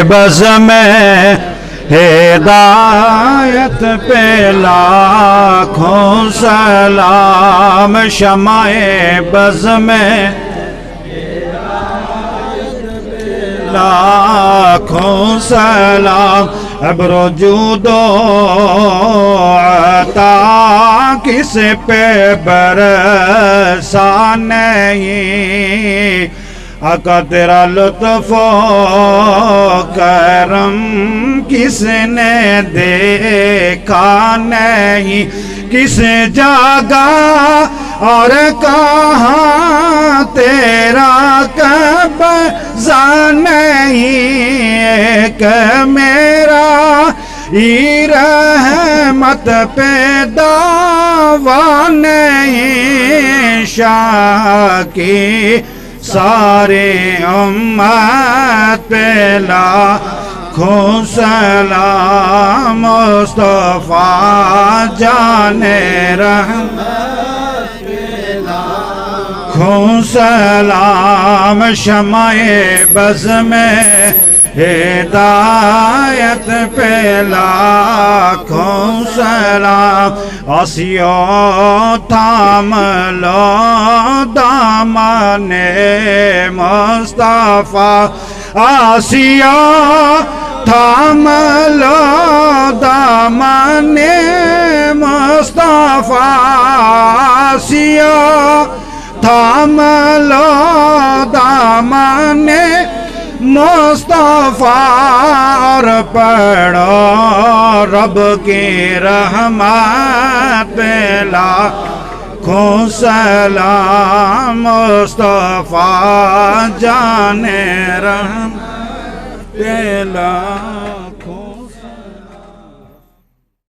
بز میں ہدایت پہ لاکھوں سلام شمع بز میں لاکھوں سلام ابر جود و عطا کس پہ برسا نہیں آقا تیرا لطف و کرم کس نے دیکھا نہیں کس جگہ اور کہاں تیرا قبضہ نہیں کہ میرا ہی رحمت پہ دعویٰ نہیں شاکی سارے امت پہ لاکھوں سلام مصطفیٰ جان رحمت پہ لاکھوں سلام شمع بز میں ہدایت پہ لاکھوں سلام آسیو تھام لو دامن مصطفیٰ آسیو تھام لو دامن مصطفیٰ آسیو تھام لو دامن مصطفیٰ اور پڑھو رب کی رحمت پہ لاکھوں سلام مصطفیٰ جان رحمت پہ لاکھوں